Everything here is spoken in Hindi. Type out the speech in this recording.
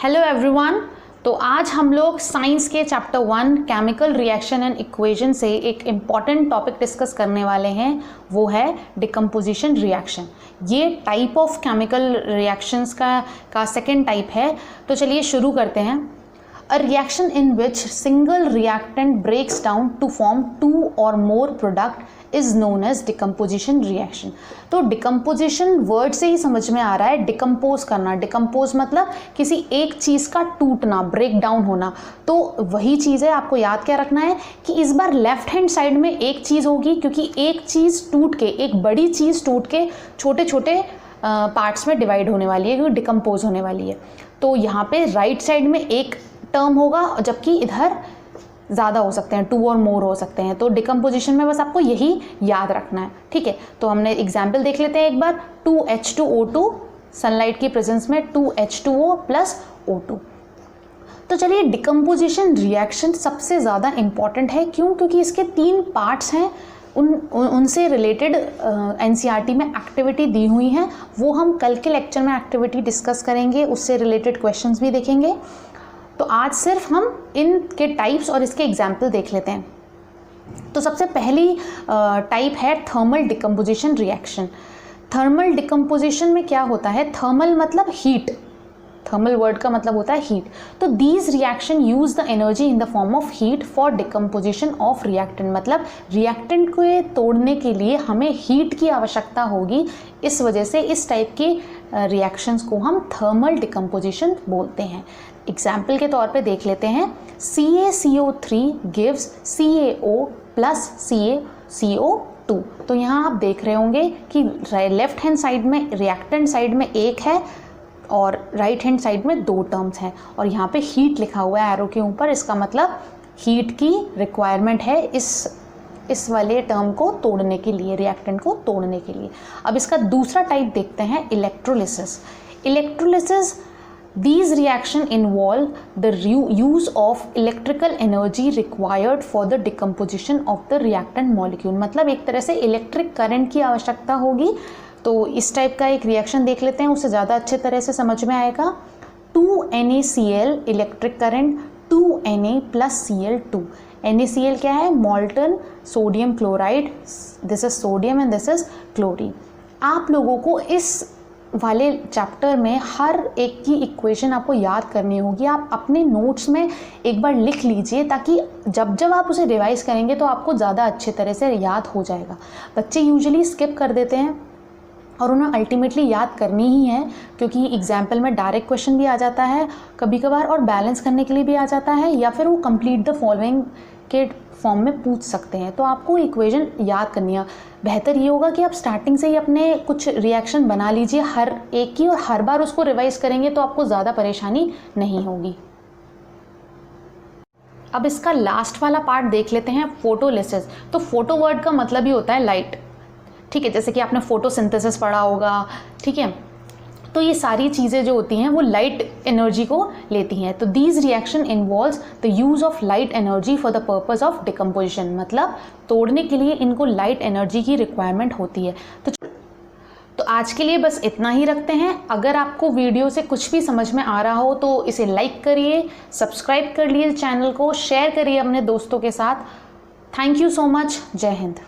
Hello everyone. तो आज हम लोग साइंस के chapter 1 chemical reaction and equation से एक इम्पॉर्टेंट टॉपिक डिस्कस करने वाले हैं, वो है डिकम्पोजिशन रिएक्शन। ये टाइप ऑफ केमिकल रिएक्शंस का सेकेंड टाइप है। तो चलिए शुरू करते हैं। A reaction in which single reactant breaks down to form two or more product is known as decomposition reaction। तो decomposition वर्ड से ही समझ में आ रहा है डिकम्पोज करना। डिकम्पोज मतलब किसी एक चीज़ का टूटना, ब्रेक डाउन होना। तो वही चीज़ है, आपको याद क्या रखना है कि इस बार लेफ्ट हैंड साइड में एक चीज़ होगी, क्योंकि एक चीज़ टूट के, एक बड़ी चीज़ टूट के छोटे छोटे पार्ट्स में डिवाइड होने वाली है, क्योंकि डिकम्पोज होने वाली है। तो यहाँ पे राइट साइड में एक टर्म होगा, जबकि इधर ज़्यादा हो सकते हैं, 2 और मोर हो सकते हैं। तो डिकम्पोजिशन में बस आपको यही याद रखना है, ठीक है। तो हमने एग्जाम्पल देख लेते हैं एक बार। 2H2O2 सनलाइट की प्रेजेंस में 2H2O प्लस O2। तो चलिए, डिकम्पोजिशन रिएक्शन सबसे ज़्यादा इम्पॉर्टेंट है। क्यों? क्योंकि इसके 3 पार्ट्स हैं। उनसे रिलेटेड एनसीईआरटी में एक्टिविटी दी हुई हैं, वो हम कल के लेक्चर में एक्टिविटी डिस्कस करेंगे, उससे रिलेटेड क्वेश्चंस भी देखेंगे। तो आज सिर्फ हम इनके टाइप्स और इसके एग्जाम्पल देख लेते हैं। तो सबसे पहली टाइप है thermal decomposition reaction. Thermal decomposition में क्या होता है? थर्मल मतलब हीट, थर्मल वर्ड का मतलब होता है हीट। तो these reaction use the energy in the form of heat for decomposition of reactant. मतलब रिएक्टेंट को तोड़ने के लिए हमें हीट की आवश्यकता होगी। इस वजह से इस टाइप की रिएक्शंस को हम थर्मल डिकम्पोजिशन बोलते हैं। एग्जाम्पल के तौर पे देख लेते हैं। CaCO3 gives CaO plus CaCO2। तो यहाँ आप देख रहे होंगे कि लेफ्ट हैंड साइड में, रिएक्टेंट साइड में एक है और राइट हैंड साइड में 2 टर्म्स हैं, और यहाँ पे हीट लिखा हुआ है एरो के ऊपर। इसका मतलब हीट की रिक्वायरमेंट है इस वाले टर्म को तोड़ने के लिए, रिएक्टेंट को तोड़ने के लिए। अब इसका दूसरा टाइप देखते हैं, electrolysis. Electrolysis, these reaction involve the use of electrical energy required for the decomposition of the reactant molecule। मतलब एक तरह से इलेक्ट्रिक करंट की आवश्यकता होगी। तो इस टाइप का एक रिएक्शन देख लेते हैं, उससे ज़्यादा अच्छे तरह से समझ में आएगा। 2NaCl electric current 2Na plus Cl2। NaCl क्या है? मॉल्टन sodium chloride. This is sodium and this is chlorine. आप लोगों को इस वाले चैप्टर में हर एक की इक्वेशन आपको याद करनी होगी। आप अपने नोट्स में एक बार लिख लीजिए, ताकि जब आप उसे रिवाइज करेंगे तो आपको ज़्यादा अच्छे तरह से याद हो जाएगा। बच्चे यूजुअली स्किप कर देते हैं और उन्हें अल्टीमेटली याद करनी ही है, क्योंकि एग्जाम्पल में डायरेक्ट क्वेश्चन भी आ जाता है कभी कभार, और बैलेंस करने के लिए भी आ जाता है, या फिर वो कंप्लीट द फॉलोइंग के फॉर्म में पूछ सकते हैं। तो आपको इक्वेशन याद करनी है। बेहतर ये होगा कि आप स्टार्टिंग से ही अपने कुछ रिएक्शन बना लीजिए हर एक की, और हर बार उसको रिवाइज करेंगे तो आपको ज़्यादा परेशानी नहीं होगी। अब इसका लास्ट वाला पार्ट देख लेते हैं, फोटोलिसिस। तो फोटो वर्ड का मतलब ही होता है लाइट, ठीक है। जैसे कि आपने फोटोसिंथेसिस पढ़ा होगा, ठीक है। तो ये सारी चीज़ें जो होती हैं वो लाइट एनर्जी को लेती हैं। तो these reaction involves the use of light energy for the purpose of decomposition. मतलब तोड़ने के लिए इनको लाइट एनर्जी की रिक्वायरमेंट होती है। तो आज के लिए बस इतना ही रखते हैं। अगर आपको वीडियो से कुछ भी समझ में आ रहा हो तो इसे लाइक करिए, सब्सक्राइब कर लीजिए चैनल को, शेयर करिए अपने दोस्तों के साथ। Thank you so much. जय हिंद।